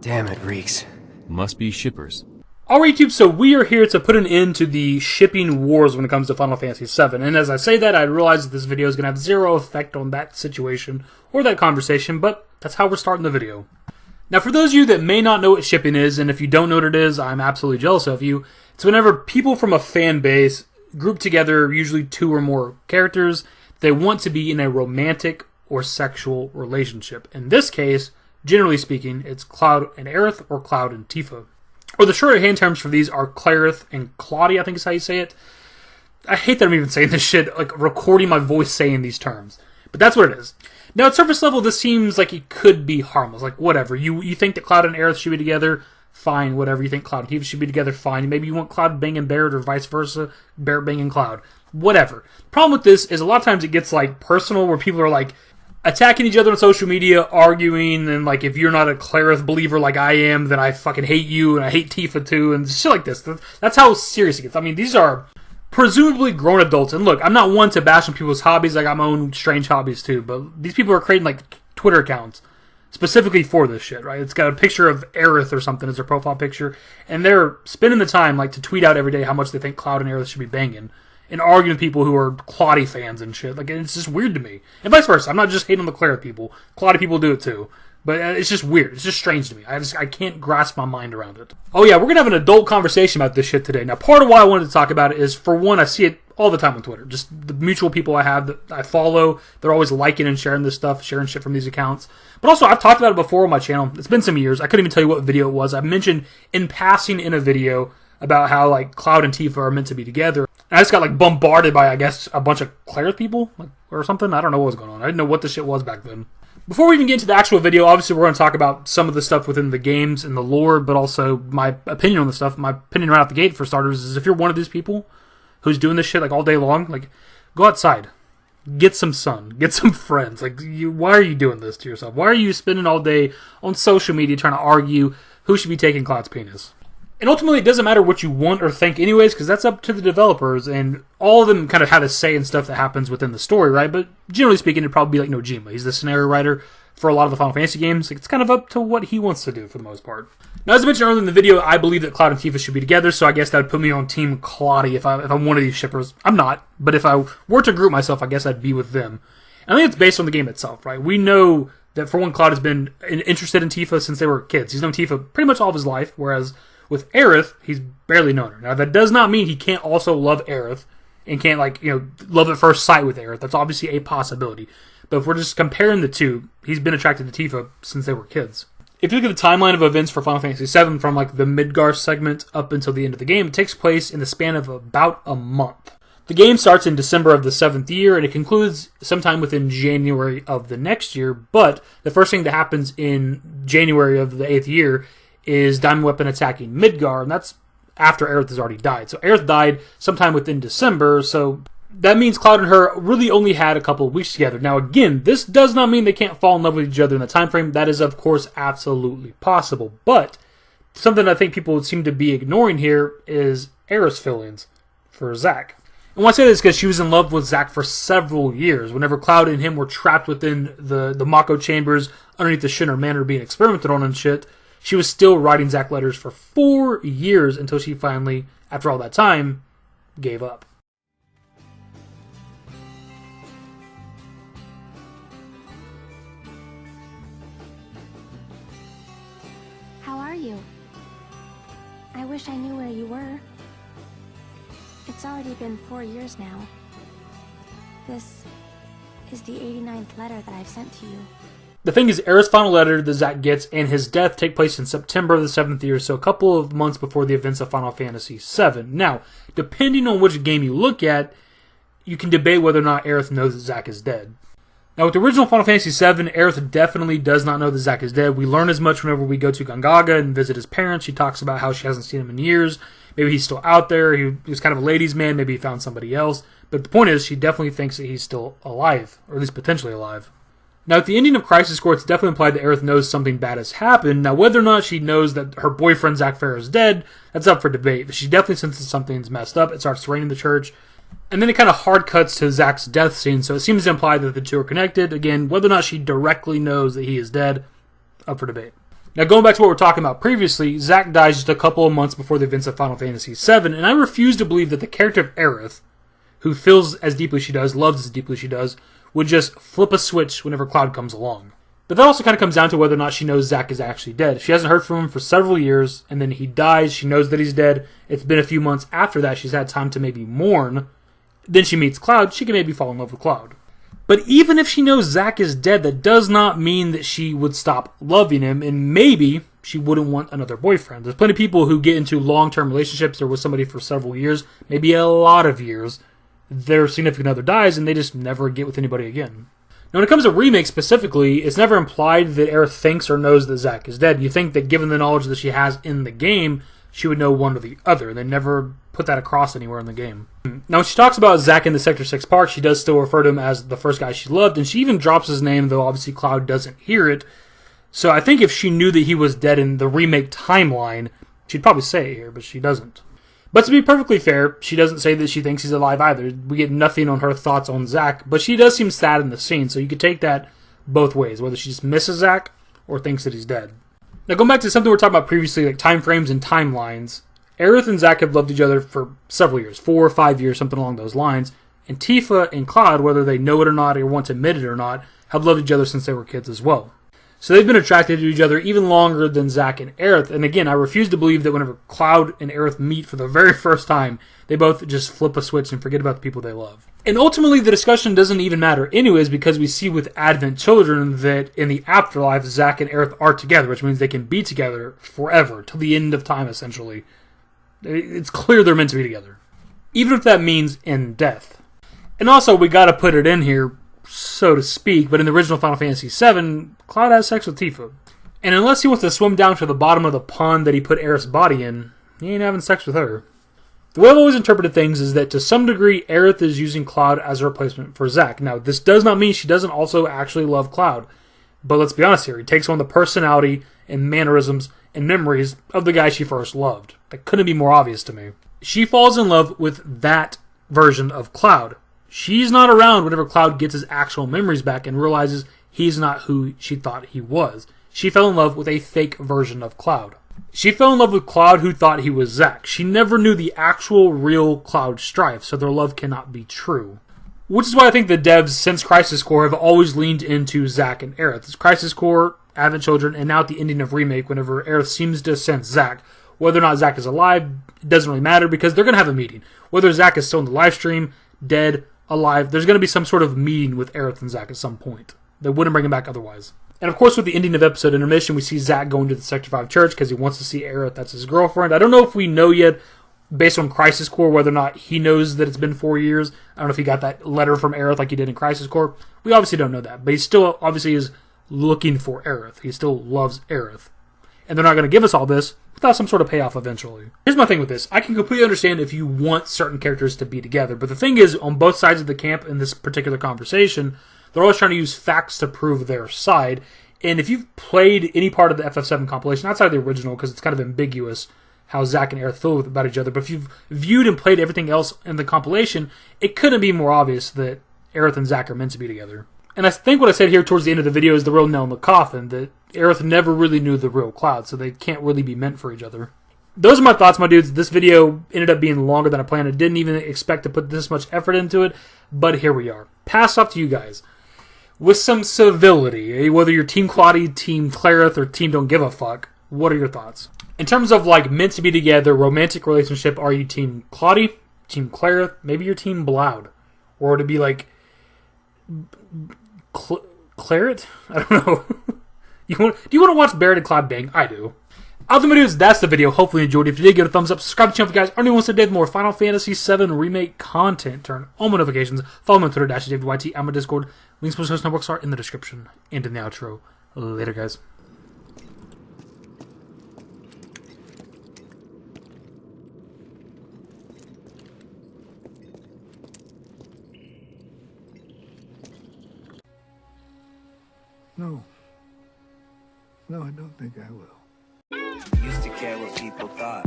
Damn, it reeks. Must be shippers. Alright YouTube, so we are here to put an end to the shipping wars when it comes to Final Fantasy VII. And as I say that, I realize that this video is going to have zero effect on that situation or that conversation, but that's how we're starting the video. Now for those of you that may not know what shipping is, and if you don't know what it is, I'm absolutely jealous of you, it's whenever people from a fan base group together, usually 2 or more characters, they want to be in a romantic or sexual relationship. In this case, generally speaking, it's Cloud and Aerith or Cloud and Tifa. Or the shorthand terms for these are Clerith and Cloti, I think is how you say it. I hate that I'm even saying this shit, like recording my voice saying these terms. But that's what it is. Now at surface level, this seems like it could be harmless. Like whatever. You think that Cloud and Aerith should be together? Fine. Whatever. You think Cloud and Tifa should be together? Fine. Maybe you want Cloud banging Barrett or vice versa. Barrett banging Cloud. Whatever. Problem with this is a lot of times it gets like personal where people are like attacking each other on social media, arguing, and like if you're not a Clerith believer like I am, then I fucking hate you and I hate Tifa too, and shit like this. That's how serious it gets. I mean, these are presumably grown adults, and look, I'm not one to bash on people's hobbies. I got my own strange hobbies too, but these people are creating like Twitter accounts specifically for this shit, right? It's got a picture of Aerith or something as their profile picture, and they're spending the time like to tweet out every day how much they think Cloud and Aerith should be banging, and arguing with people who are Cloti fans and shit. Like, it's just weird to me. And vice versa. I'm not just hating on the Clerith people. Cloti people do it too. But it's just weird. It's just strange to me. I can't grasp my mind around it. Oh yeah, we're going to have an adult conversation about this shit today. Now, part of why I wanted to talk about it is, for one, I see it all the time on Twitter. Just the mutual people I have that I follow, they're always liking and sharing this stuff, sharing shit from these accounts. But also, I've talked about it before on my channel. It's been some years. I couldn't even tell you what video it was. I mentioned in passing in a video about how like Cloud and Tifa are meant to be together. And I just got like bombarded by, I guess, a bunch of Clerith people or something. I don't know what was going on. I didn't know what this shit was back then. Before we even get into the actual video, obviously we're going to talk about some of the stuff within the games and the lore, but also my opinion on the stuff. My opinion right out the gate, for starters, is if you're one of these people who's doing this shit like all day long, like go outside, get some sun, get some friends. Like, why are you doing this to yourself? Why are you spending all day on social media trying to argue who should be taking Cloud's penis? And ultimately, it doesn't matter what you want or think anyways, because that's up to the developers, and all of them kind of have a say in stuff that happens within the story, right? But generally speaking, it'd probably be like Nojima. He's the scenario writer for a lot of the Final Fantasy games. Like, it's kind of up to what he wants to do for the most part. Now, as I mentioned earlier in the video, I believe that Cloud and Tifa should be together, so I guess that would put me on Team Cloti if I'm one of these shippers. I'm not, but if I were to group myself, I guess I'd be with them. And I think it's based on the game itself, right? We know that, for one, Cloud has been interested in Tifa since they were kids. He's known Tifa pretty much all of his life, whereas with Aerith, he's barely known her. Now, that does not mean he can't also love Aerith and can't, like, love at first sight with Aerith. That's obviously a possibility. But if we're just comparing the two, he's been attracted to Tifa since they were kids. If you look at the timeline of events for Final Fantasy VII from, like, the Midgar segment up until the end of the game, it takes place in the span of about a month. The game starts in December of the 7th year, and it concludes sometime within January of the next year, but the first thing that happens in January of the 8th year is Diamond Weapon attacking Midgar, and that's after Aerith has already died. So Aerith died sometime within December, so that means Cloud and her really only had a couple of weeks together. Now again, this does not mean they can't fall in love with each other in the time frame. That is, of course, absolutely possible. But something I think people seem to be ignoring here is Aerith's feelings for Zack. And why I say this is because she was in love with Zack for several years. Whenever Cloud and him were trapped within the Mako chambers underneath the Shinra Manor being experimented on and shit, she was still writing Zack letters for 4 years until she finally, after all that time, gave up. How are you? I wish I knew where you were. It's already been 4 years now. This is the 89th letter that I've sent to you. The thing is, Aerith's final letter that Zack gets and his death take place in September of the 7th year, so a couple of months before the events of Final Fantasy VII. Now, depending on which game you look at, you can debate whether or not Aerith knows that Zack is dead. Now, with the original Final Fantasy VII, Aerith definitely does not know that Zack is dead. We learn as much whenever we go to Gongaga and visit his parents. She talks about how she hasn't seen him in years. Maybe he's still out there. He was kind of a ladies' man. Maybe he found somebody else. But the point is, she definitely thinks that he's still alive, or at least potentially alive. Now, at the ending of Crisis Core, it's definitely implied that Aerith knows something bad has happened. Now, whether or not she knows that her boyfriend, Zack Fair, is dead, that's up for debate. But she definitely senses something's messed up. It starts raining the church. And then it kind of hard cuts to Zack's death scene, so it seems to imply that the two are connected. Again, whether or not she directly knows that he is dead, up for debate. Now, going back to what we were talking about previously, Zack dies just a couple of months before the events of Final Fantasy VII, and I refuse to believe that the character of Aerith, who feels as deeply as she does, loves as deeply as she does, would just flip a switch whenever Cloud comes along. But that also kind of comes down to whether or not she knows Zack is actually dead. She hasn't heard from him for several years, and then he dies, she knows that he's dead. It's been a few months after that, she's had time to maybe mourn. Then she meets Cloud, she can maybe fall in love with Cloud. But even if she knows Zack is dead, that does not mean that she would stop loving him, and maybe she wouldn't want another boyfriend. There's plenty of people who get into long-term relationships or with somebody for several years, maybe a lot of years. Their significant other dies, and they just never get with anybody again. Now, when it comes to Remake specifically, it's never implied that Aerith thinks or knows that Zack is dead. You think that given the knowledge that she has in the game, she would know one or the other. They never put that across anywhere in the game. Now, when she talks about Zack in the Sector 6 park, she does still refer to him as the first guy she loved, and she even drops his name, though obviously Cloud doesn't hear it. So I think if she knew that he was dead in the Remake timeline, she'd probably say it here, but she doesn't. But to be perfectly fair, she doesn't say that she thinks he's alive either. We get nothing on her thoughts on Zack, but she does seem sad in the scene, so you could take that both ways, whether she just misses Zack or thinks that he's dead. Now, going back to something we were talking about previously, like time frames and timelines, Aerith and Zack have loved each other for several years, 4 or 5 years, something along those lines, and Tifa and Cloud, whether they know it or not or want to admit it or not, have loved each other since they were kids as well. So they've been attracted to each other even longer than Zack and Aerith. And again, I refuse to believe that whenever Cloud and Aerith meet for the very first time, they both just flip a switch and forget about the people they love. And ultimately, the discussion doesn't even matter anyways, because we see with Advent Children that in the afterlife, Zack and Aerith are together, which means they can be together forever, till the end of time, essentially. It's clear they're meant to be together. Even if that means in death. And also, we gotta put it in here, so to speak, but in the original Final Fantasy VII, Cloud has sex with Tifa. And unless he wants to swim down to the bottom of the pond that he put Aerith's body in, he ain't having sex with her. The way I've always interpreted things is that to some degree, Aerith is using Cloud as a replacement for Zack. Now, this does not mean she doesn't also actually love Cloud. But let's be honest here, he takes on the personality and mannerisms and memories of the guy she first loved. That couldn't be more obvious to me. She falls in love with that version of Cloud. She's not around whenever Cloud gets his actual memories back and realizes he's not who she thought he was. She fell in love with a fake version of Cloud. She fell in love with Cloud who thought he was Zack. She never knew the actual real Cloud Strife, so their love cannot be true. Which is why I think the devs since Crisis Core have always leaned into Zack and Aerith. It's Crisis Core, Advent Children, and now at the ending of Remake, whenever Aerith seems to sense Zack. Whether or not Zack is alive, it doesn't really matter because they're going to have a meeting. Whether Zack is still in the live stream, dead, alive, there's going to be some sort of meeting with Aerith and Zack at some point. They wouldn't bring him back otherwise. And of course, with the ending of episode intermission, we see Zack going to the Sector 5 church because he wants to see Aerith. That's his girlfriend. I don't know if we know yet, based on Crisis Core, whether or not he knows that it's been 4 years. I don't know if he got that letter from Aerith like he did in Crisis Core. We obviously don't know that. But he still obviously is looking for Aerith. He still loves Aerith. And they're not going to give us all this without some sort of payoff eventually. Here's my thing with this. I can completely understand if you want certain characters to be together. But the thing is, on both sides of the camp in this particular conversation, they're always trying to use facts to prove their side. And if you've played any part of the FF7 compilation, outside of the original, because it's kind of ambiguous how Zack and Aerith feel about each other, but if you've viewed and played everything else in the compilation, it couldn't be more obvious that Aerith and Zack are meant to be together. And I think what I said here towards the end of the video is the real nail in the coffin, that Aerith never really knew the real Cloud, so they can't really be meant for each other. Those are my thoughts, my dudes. This video ended up being longer than I planned. I didn't even expect to put this much effort into it, but here we are. Pass off to you guys. With some civility, whether you're Team Cloti, Team Clerith, or Team Don't Give a Fuck, what are your thoughts? In terms of like meant to be together, romantic relationship, are you Team Cloti, Team Clerith, maybe you're Team Bloud? Or would it be like Clerith? I don't know. Do you want to watch Barrett and Cloud bang? I do. Other videos, that's the video. Hopefully you enjoyed it. If you did, give it a thumbs up. Subscribe to the channel if you guys aren't wants to do more Final Fantasy VII Remake content. Turn on notifications. Follow me on Twitter, dashingdavidYT. I'm on Discord. Links to social networks are in the description and in the outro. Later, guys. No. No, I don't think I will. Used to care what people thought,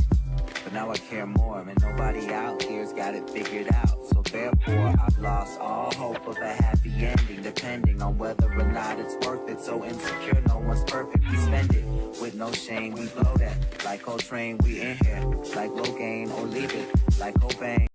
but now I care more. And nobody out here's got it figured out. So therefore, I've lost all hope of a happy ending, depending on whether or not it's worth it. So insecure, no one's perfect. We spend it with with no shame, we blow that. Like Coltrane, we in here. Like low gain or leave it. Like Obey.